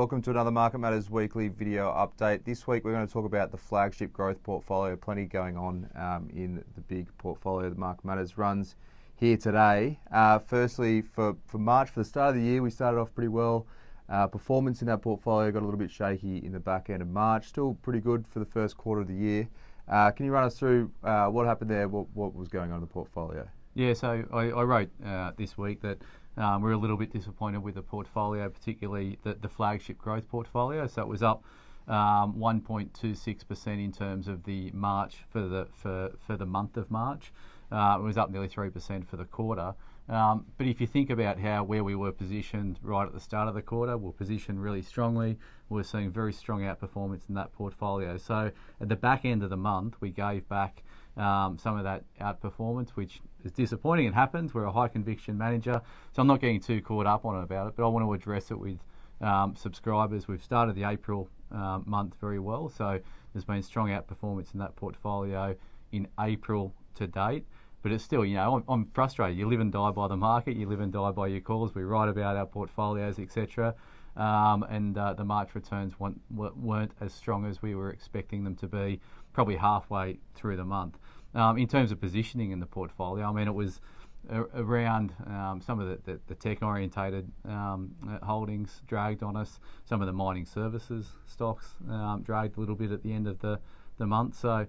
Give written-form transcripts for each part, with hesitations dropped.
welcome to another Market Matters weekly video update. This week we're going to talk about the flagship growth portfolio. Plenty going on in the big portfolio that Market Matters runs here today. Firstly, for March, for the start of the year, we started off pretty well. Performance in that portfolio got a little bit shaky in the back end of March. Still pretty good for the first quarter of the year. Can you run us through what happened there, what was going on in the portfolio? Yeah, so I wrote this week that we're a little bit disappointed with the portfolio, particularly the flagship growth portfolio. So it was up 1.26% in terms of the March for the month of March. It was up nearly 3% for the quarter. But if you think about where we were positioned right at the start of the quarter, we're positioned really strongly. We're seeing very strong outperformance in that portfolio. So at the back end of the month, we gave back some of that outperformance, which is disappointing. It happens. We're a high conviction manager, so I'm not getting too caught up on it about it, but I want to address it with subscribers. We've started the April month very well, so there's been strong outperformance in that portfolio in April to date. But it's still, I'm frustrated. You live and die by the market. You live and die by your calls. We write about our portfolios, etc. And the March returns weren't as strong as we were expecting them to be, probably halfway through the month. In terms of positioning in the portfolio, I mean, it was around some of the tech-orientated holdings dragged on us. Some of the mining services stocks dragged a little bit at the end of the month. So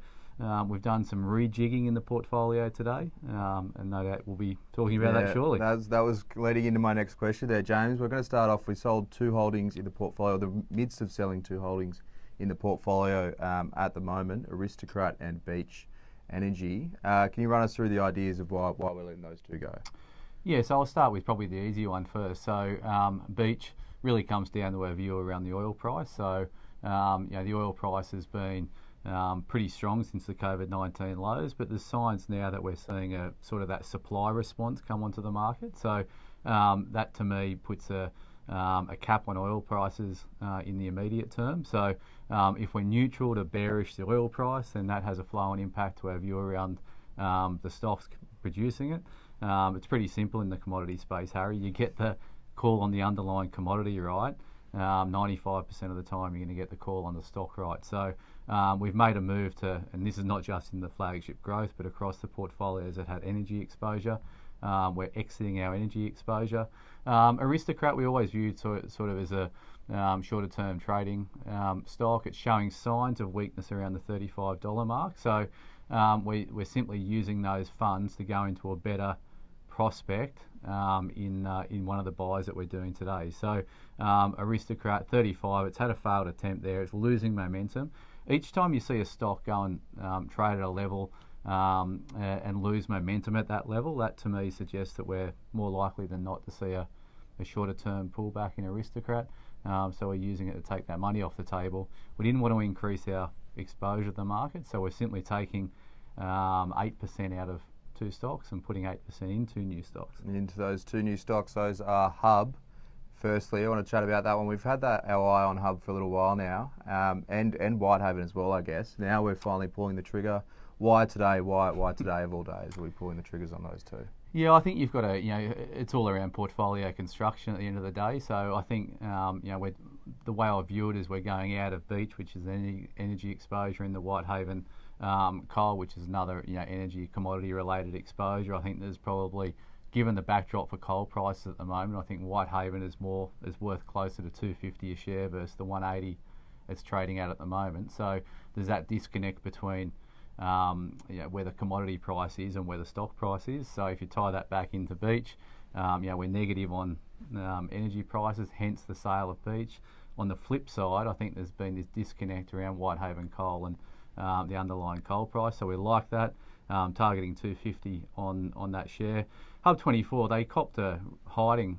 we've done some rejigging in the portfolio today, and no doubt we'll be talking about that shortly. That was leading into my next question there, James. We're going to start off. We sold two holdings in the portfolio, the midst of selling two holdings in the portfolio at the moment, Aristocrat and Beach Energy. Can you run us through the ideas of why we're letting those two go? Yeah, so I'll start with probably the easy one first. So Beach really comes down to our view around the oil price. So the oil price has been pretty strong since the COVID-19 lows, but there's signs now that we're seeing a sort of that supply response come onto the market. So that to me puts a cap on oil prices in the immediate term. So if we're neutral to bearish the oil price, then that has a flow-on impact to our view around the stocks producing it. It's pretty simple in the commodity space, Harry. You get the call on the underlying commodity right. 95% of the time you're going to get the call on the stock right. So we've made a move to, and this is not just in the flagship growth, but across the portfolios that had energy exposure. We're exiting our energy exposure. Aristocrat we always viewed sort of as a shorter term trading stock. It's showing signs of weakness around the $35 mark. So we're simply using those funds to go into a better prospect in one of the buys that we're doing today. So Aristocrat 35, it's had a failed attempt there. It's losing momentum. Each time you see a stock go and trade at a level and lose momentum at that level, that to me suggests that we're more likely than not to see a shorter term pullback in Aristocrat. So we're using it to take that money off the table. We didn't want to increase our exposure to the market, so we're simply taking 8% out of two stocks and putting 8% into new stocks. Into those two new stocks, those are Hub. Firstly, I want to chat about that one. We've had our eye on Hub for a little while now, and Whitehaven as well, I guess. Now we're finally pulling the trigger. Why today? Why today of all days are we pulling the triggers on those two? Yeah, I think you've got to, it's all around portfolio construction at the end of the day. So I think, the way I view it is we're going out of Beach, which is energy exposure, in the Whitehaven Coal, which is another, energy commodity related exposure. I think there's probably, given the backdrop for coal prices at the moment, I think Whitehaven is worth closer to $250 a share versus the $180 it's trading at the moment. So there's that disconnect between where the commodity price is and where the stock price is. So if you tie that back into Beach, we're negative on energy prices, hence the sale of Beach. On the flip side, I think there's been this disconnect around Whitehaven Coal and the underlying coal price. So we like that, targeting 250 on that share. Hub 24, they copped a hiding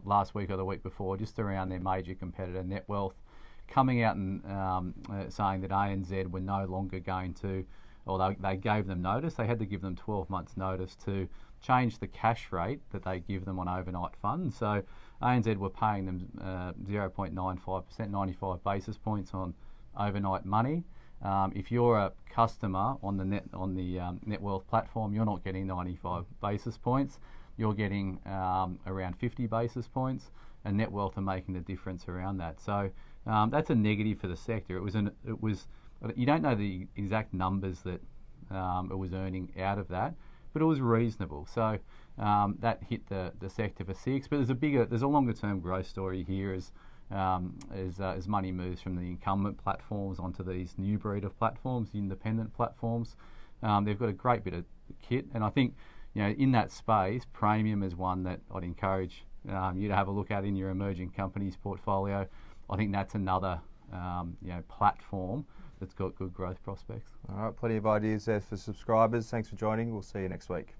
last week or the week before, just around their major competitor Netwealth coming out and saying that ANZ were no longer going to, or they gave them notice. They had to give them 12 months notice to change the cash rate that they give them on overnight funds. So ANZ were paying them 0.95%, 95 basis points on overnight money. If you're a customer on the Netwealth platform, you're not getting 95 basis points. you're getting around 50 basis points, and net wealth are making the difference around that. So that's a negative for the sector. It was you don't know the exact numbers that it was earning out of that, but it was reasonable. So that hit the sector for 6. But there's a longer term growth story here as money moves from the incumbent platforms onto these new breed of platforms, independent platforms. They've got a great bit of kit, and I think in that space, Praemium is one that I'd encourage you to have a look at in your emerging companies portfolio. I think that's another platform that's got good growth prospects. All right, plenty of ideas there for subscribers. Thanks for joining. We'll see you next week.